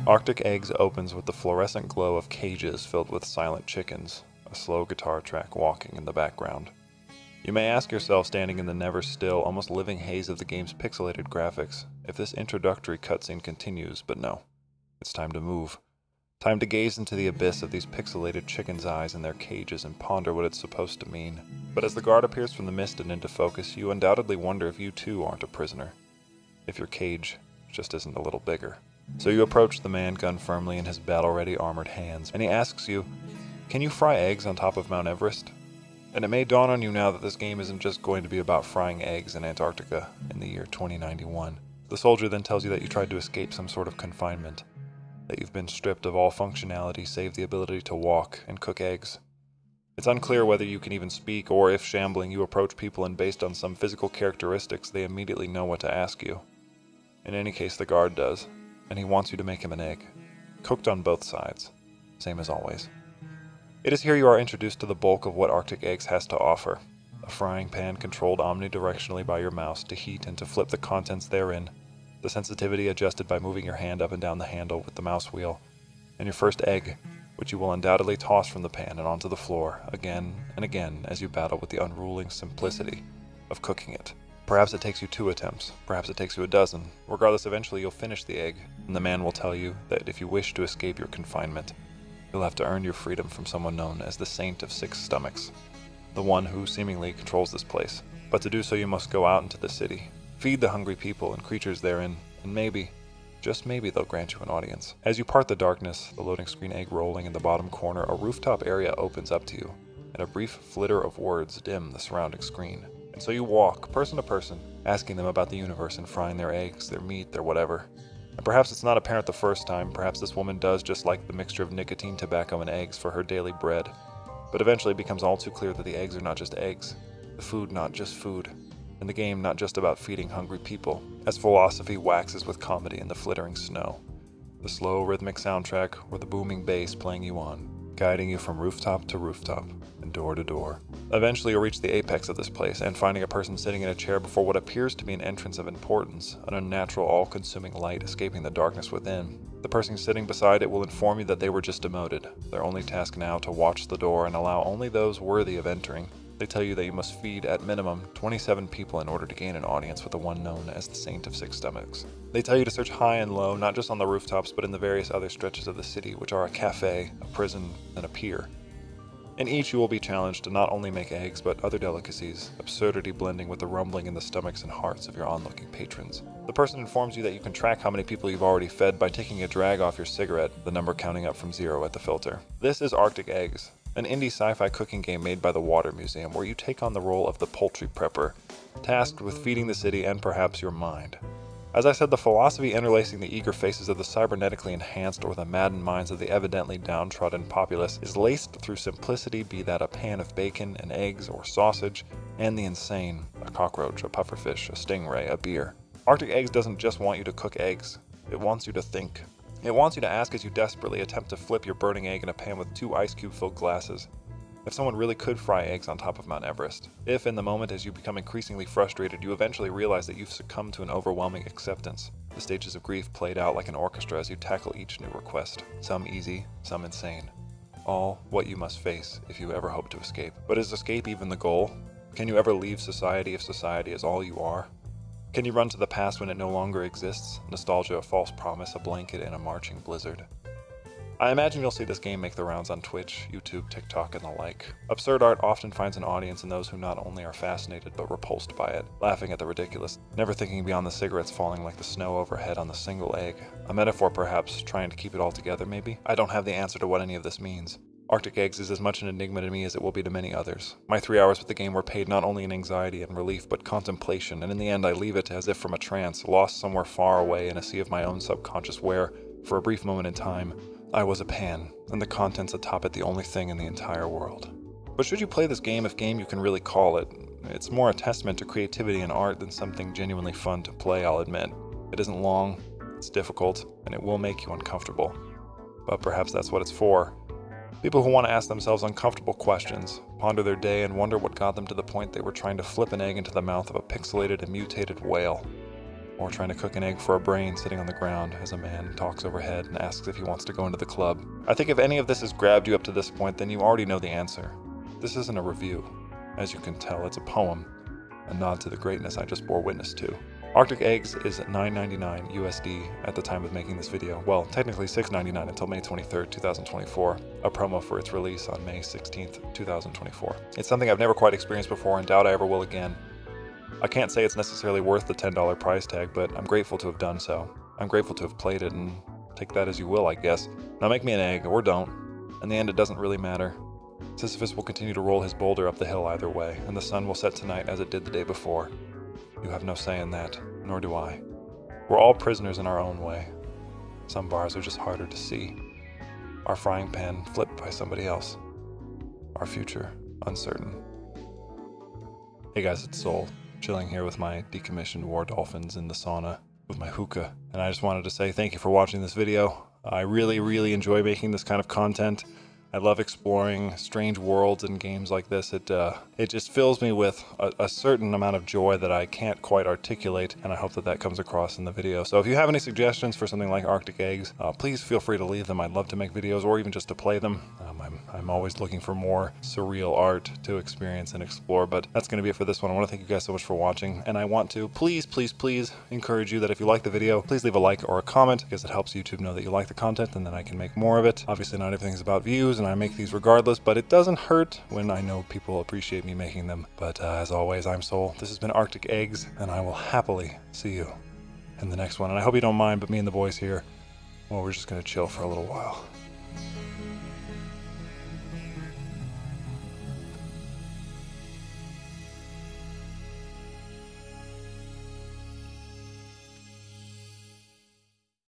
Arctic Eggs opens with the fluorescent glow of cages filled with silent chickens, a slow guitar track walking in the background. You may ask yourself, standing in the never-still, almost living haze of the game's pixelated graphics, if this introductory cutscene continues, but no. It's time to move. Time to gaze into the abyss of these pixelated chickens' eyes in their cages and ponder what it's supposed to mean. But as the guard appears from the mist and into focus, you undoubtedly wonder if you too aren't a prisoner. If your cage just isn't a little bigger. So you approach the man, gun firmly in his battle-ready armored hands, and he asks you, "Can you fry eggs on top of Mount Everest?" And it may dawn on you now that this game isn't just going to be about frying eggs in Antarctica in the year 2091. The soldier then tells you that you tried to escape some sort of confinement, that you've been stripped of all functionality save the ability to walk and cook eggs. It's unclear whether you can even speak, or if, shambling, you approach people and based on some physical characteristics they immediately know what to ask you. In any case, the guard does, and he wants you to make him an egg, cooked on both sides, same as always. It is here you are introduced to the bulk of what Arctic Eggs has to offer. A frying pan controlled omnidirectionally by your mouse to heat and to flip the contents therein, the sensitivity adjusted by moving your hand up and down the handle with the mouse wheel, and your first egg, which you will undoubtedly toss from the pan and onto the floor again and again as you battle with the unruling simplicity of cooking it. Perhaps it takes you 2 attempts, perhaps it takes you a dozen. Regardless, eventually you'll finish the egg, and the man will tell you that if you wish to escape your confinement, you'll have to earn your freedom from someone known as the Saint of Six Stomachs, the one who seemingly controls this place. But to do so you must go out into the city, feed the hungry people and creatures therein, and maybe, just maybe, they'll grant you an audience. As you part the darkness, the loading screen egg rolling in the bottom corner, a rooftop area opens up to you, and a brief flitter of words dim the surrounding screen. And so you walk, person to person, asking them about the universe and frying their eggs, their meat, their whatever. And perhaps it's not apparent the first time, perhaps this woman does just like the mixture of nicotine, tobacco, and eggs for her daily bread. But eventually it becomes all too clear that the eggs are not just eggs, the food not just food, and the game not just about feeding hungry people, as philosophy waxes with comedy in the flittering snow, the slow rhythmic soundtrack or the booming bass playing you on, guiding you from rooftop to rooftop and door to door. Eventually you'll reach the apex of this place, and finding a person sitting in a chair before what appears to be an entrance of importance, an unnatural, all-consuming light escaping the darkness within. The person sitting beside it will inform you that they were just demoted, their only task now to watch the door and allow only those worthy of entering. They tell you that you must feed, at minimum, 27 people in order to gain an audience with the one known as the Saint of Six Stomachs. They tell you to search high and low, not just on the rooftops, but in the various other stretches of the city, which are a cafe, a prison, and a pier. In each you will be challenged to not only make eggs, but other delicacies, absurdity blending with the rumbling in the stomachs and hearts of your onlooking patrons. The person informs you that you can track how many people you've already fed by taking a drag off your cigarette, the number counting up from 0 at the filter. This is Arctic Eggs, an indie sci-fi cooking game made by the Water Museum, where you take on the role of the poultry prepper, tasked with feeding the city and perhaps your mind. As I said, the philosophy interlacing the eager faces of the cybernetically enhanced or the maddened minds of the evidently downtrodden populace is laced through simplicity, be that a pan of bacon and eggs or sausage, and the insane, a cockroach, a pufferfish, a stingray, a beer. Arctic Eggs doesn't just want you to cook eggs, it wants you to think. It wants you to ask as you desperately attempt to flip your burning egg in a pan with 2 ice cube-filled glasses, if someone really could fry eggs on top of Mount Everest. If, in the moment as you become increasingly frustrated, you eventually realize that you've succumbed to an overwhelming acceptance, the stages of grief played out like an orchestra as you tackle each new request, some easy, some insane. All what you must face if you ever hope to escape. But is escape even the goal? Can you ever leave society if society is all you are? Can you run to the past when it no longer exists? Nostalgia, a false promise, a blanket, and a marching blizzard. I imagine you'll see this game make the rounds on Twitch, YouTube, TikTok, and the like. Absurd art often finds an audience in those who not only are fascinated but repulsed by it, laughing at the ridiculous, never thinking beyond the cigarettes falling like the snow overhead on the single egg. A metaphor perhaps, trying to keep it all together maybe? I don't have the answer to what any of this means. Arctic Eggs is as much an enigma to me as it will be to many others. My 3 hours with the game were paid not only in anxiety and relief, but contemplation, and in the end I leave it as if from a trance, lost somewhere far away in a sea of my own subconscious where, for a brief moment in time, I was a pan, and the contents atop it the only thing in the entire world. But should you play this game, if game you can really call it, it's more a testament to creativity and art than something genuinely fun to play, I'll admit. It isn't long, it's difficult, and it will make you uncomfortable. But perhaps that's what it's for. People who want to ask themselves uncomfortable questions, ponder their day, and wonder what got them to the point they were trying to flip an egg into the mouth of a pixelated and mutated whale. or trying to cook an egg for a brain sitting on the ground as a man talks overhead and asks if he wants to go into the club. I think if any of this has grabbed you up to this point, then you already know the answer. This isn't a review. As you can tell, it's a poem, a nod to the greatness I just bore witness to. Arctic Eggs is $9.99 USD at the time of making this video. Well, technically $6.99 until May 23rd, 2024, a promo for its release on May 16th, 2024. It's something I've never quite experienced before and doubt I ever will again. I can't say it's necessarily worth the $10 price tag, but I'm grateful to have done so. I'm grateful to have played it, and take that as you will, I guess. Now make me an egg, or don't. In the end, it doesn't really matter. Sisyphus will continue to roll his boulder up the hill either way, and the sun will set tonight as it did the day before. You have no say in that, nor do I. We're all prisoners in our own way. Some bars are just harder to see. Our frying pan flipped by somebody else. Our future uncertain. Hey guys, it's Soul, chilling here with my decommissioned war dolphins in the sauna with my hookah. And I just wanted to say thank you for watching this video. I really enjoy making this kind of content. I love exploring strange worlds in games like this. It just fills me with a certain amount of joy that I can't quite articulate, and I hope that that comes across in the video. So if you have any suggestions for something like Arctic Eggs, please feel free to leave them. I'd love to make videos or even just to play them. I'm always looking for more surreal art to experience and explore, but that's going to be it for this one. I want to thank you guys so much for watching, and I want to please encourage you that if you like the video, please leave a like or a comment, because it helps YouTube know that you like the content, and then I can make more of it. Obviously not everything's about views, and I make these regardless, but it doesn't hurt when I know people appreciate me making them. But as always, I'm Soul. This has been Arctic Eggs, and I will happily see you in the next one. And I hope you don't mind, but me and the boys here, well, we're just going to chill for a little while.